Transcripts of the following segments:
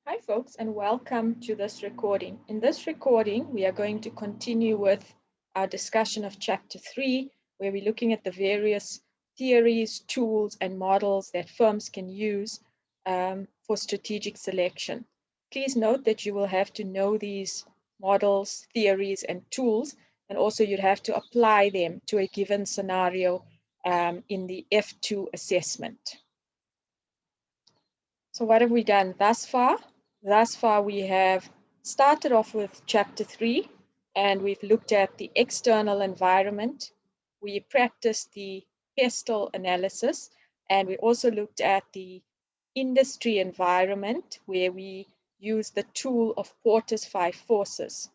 Hi folks, and welcome to this recording. In this recording, we are going to continue with our discussion of chapter 3, where we're looking at the various theories, tools, and models that firms can use for strategic selection. Please note that you will have to know these models, theories, and tools, and also you'd have to apply them to a given scenario in the F2 assessment. So what have we done thus far? Thus far, we have started off with chapter 3, and we've looked at the external environment. We practiced the pestle analysis, and we also looked at the industry environment, where we use the tool of Porter's 5 forces.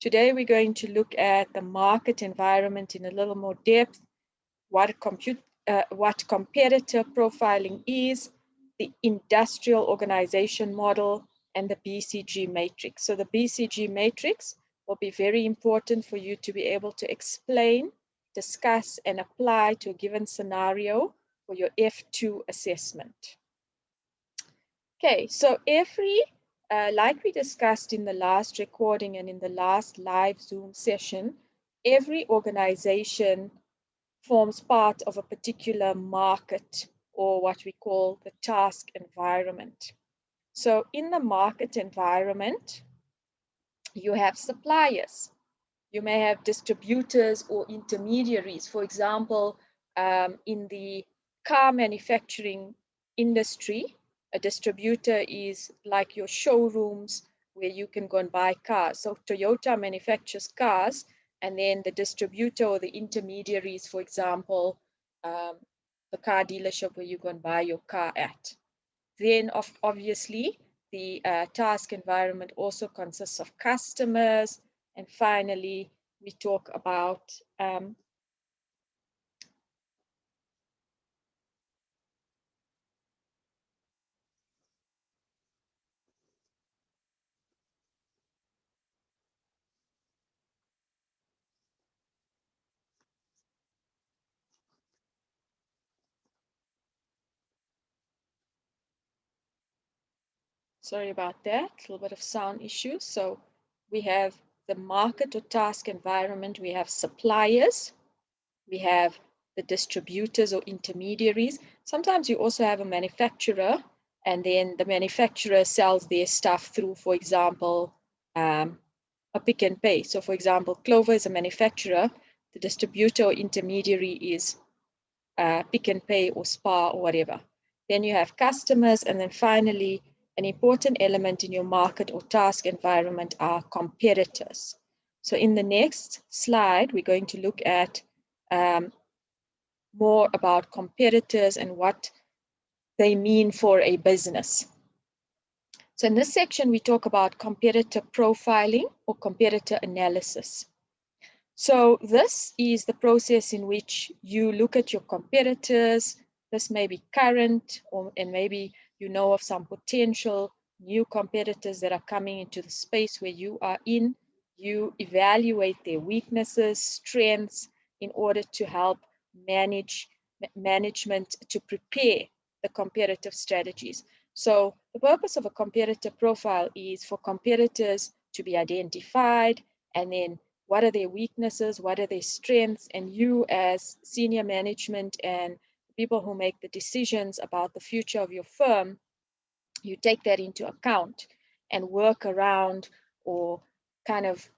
Today, we're going to look at the market environment in a little more depth, what competitor profiling is, the industrial organization model, and the BCG matrix. So the BCG matrix will be very important for you to be able to explain, discuss, and apply to a given scenario for your F2 assessment. Okay, so like we discussed in the last recording and in the last live Zoom session, every organization forms part of a particular market, or what we call the task environment. So in the market environment, you have suppliers. You may have distributors or intermediaries. For example, in the car manufacturing industry, a distributor is like your showrooms where you can go and buy cars. So Toyota manufactures cars, and then the distributor or the intermediaries, for example, the car dealership where you go and buy your car at. Then obviously, the task environment also consists of customers. And finally, we talk about sorry about that, a little bit of sound issues. So we have the market or task environment, we have suppliers, we have the distributors or intermediaries. Sometimes you also have a manufacturer, and then the manufacturer sells their stuff through, for example, a Pick and Pay. So for example, Clover is a manufacturer, the distributor or intermediary is Pick and Pay or Spar or whatever. Then you have customers, and then finally, an important element in your market or task environment are competitors. So in the next slide, we're going to look at more about competitors and what they mean for a business. So in this section, we talk about competitor profiling or competitor analysis. So this is the process in which you look at your competitors. This may be current, and maybe you know of some potential new competitors that are coming into the space where you are in. You evaluate their weaknesses, strengths, in order to help management to prepare the competitive strategies. So the purpose of a competitor profile is for competitors to be identified, and then what are their weaknesses, what are their strengths, and you as senior management and people who make the decisions about the future of your firm, you take that into account and work around or kind of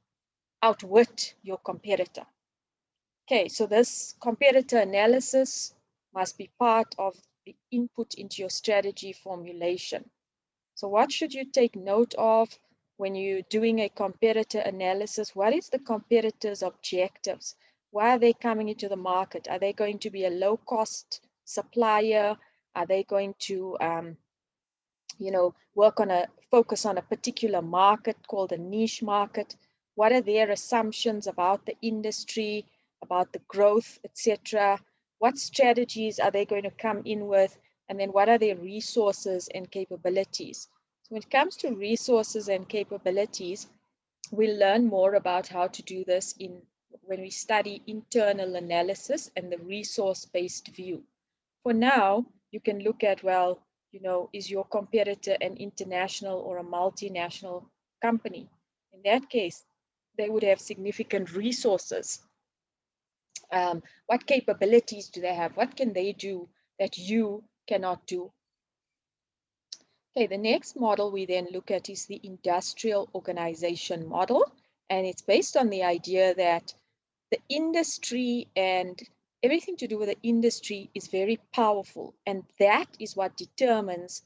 outwit your competitor. Okay, so this competitor analysis must be part of the input into your strategy formulation. So what should you take note of when you're doing a competitor analysis? What is the competitor's objectives? Why are they coming into the market? Are they going to be a low-cost supplier? Are they going to focus on a particular market called a niche market? What are their assumptions about the industry, about the growth, etc.? What strategies are they going to come in with? And then what are their resources and capabilities? So when it comes to resources and capabilities, we'll learn more about how to do this when we study internal analysis and the resource-based view. For now, you can look at, well, is your competitor an international or a multinational company? In that case, they would have significant resources. What capabilities do they have? What can they do that you cannot do? Okay, the next model we then look at is the industrial organization model, and it's based on the idea that the industry and everything to do with the industry is very powerful, and that is what determines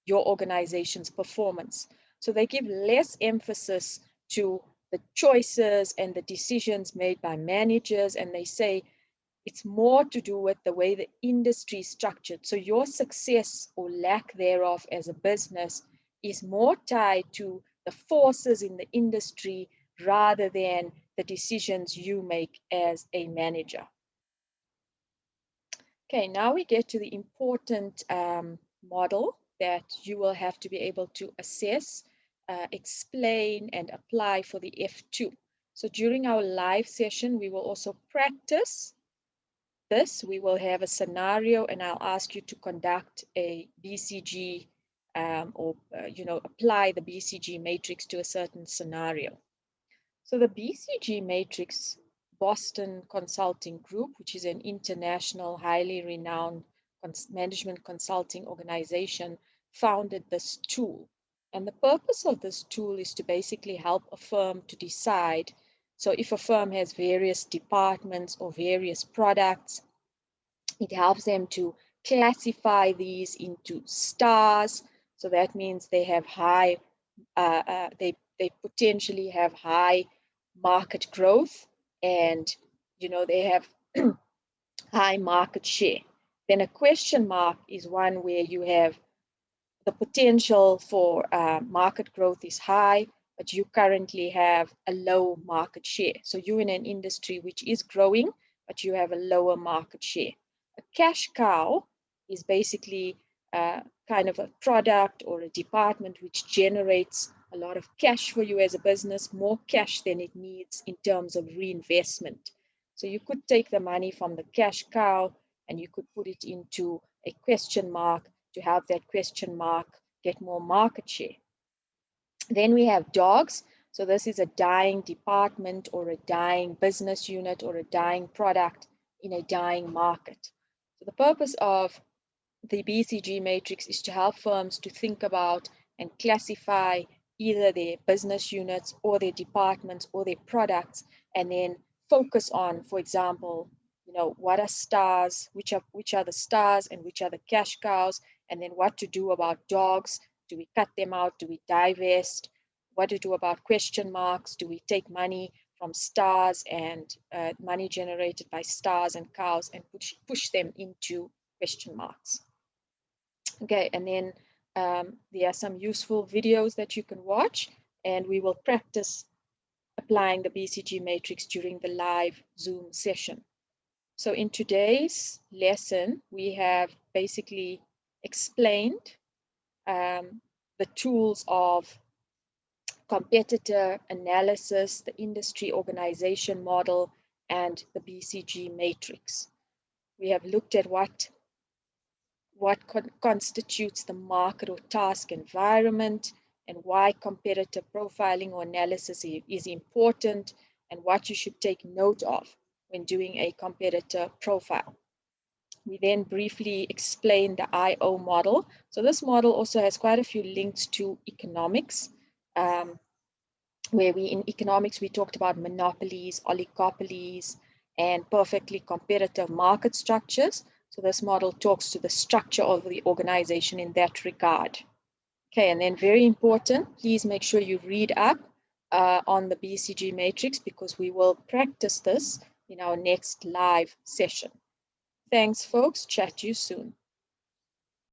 your organization's performance. So they give less emphasis to the choices and the decisions made by managers, and they say it's more to do with the way the industry is structured. So your success or lack thereof as a business is more tied to the forces in the industry rather than the decisions you make as a manager. Okay, now we get to the important model that you will have to be able to assess, explain, and apply for the F2. So during our live session, we will also practice this. We will have a scenario, and I'll ask you to conduct a BCG or apply the BCG matrix to a certain scenario. So the BCG matrix, Boston Consulting Group, which is an international, highly renowned management consulting organization, founded this tool. And the purpose of this tool is to basically help a firm to decide. So if a firm has various departments or various products, it helps them to classify these into stars. So that means they have high, they potentially have high market growth, and they have high market share. Then a question mark is one where you have the potential for market growth is high, but you currently have a low market share. So you're in an industry which is growing, but you have a lower market share. A cash cow is basically kind of a product or a department which generates a lot of cash for you as a business, more cash than it needs in terms of reinvestment. So you could take the money from the cash cow and you could put it into a question mark to have that question mark get more market share. Then we have dogs. So this is a dying department or a dying business unit or a dying product in a dying market. So the purpose of the BCG matrix is to help firms to think about and classify either their business units or their departments or their products, and then focus on, for example, what are stars, which are the stars and which are the cash cows, and then what to do about dogs. Do we cut them out? Do we divest? What to do about question marks? Do we take money from stars and money generated by stars and cows and push them into question marks? Okay, and then there are some useful videos that you can watch, and we will practice applying the BCG matrix during the live Zoom session. So in today's lesson, we have basically explained the tools of competitor analysis, the industry organization model, and the BCG matrix. We have looked at what constitutes the market or task environment, and why competitor profiling or analysis is important, and what you should take note of when doing a competitor profile. We then briefly explained the IO model. So this model also has quite a few links to economics, where in economics we talked about monopolies, oligopolies, and perfectly competitive market structures. So this model talks to the structure of the organization in that regard. Okay, and then very important, please make sure you read up on the BCG matrix, because we will practice this in our next live session. Thanks, folks. Chat to you soon.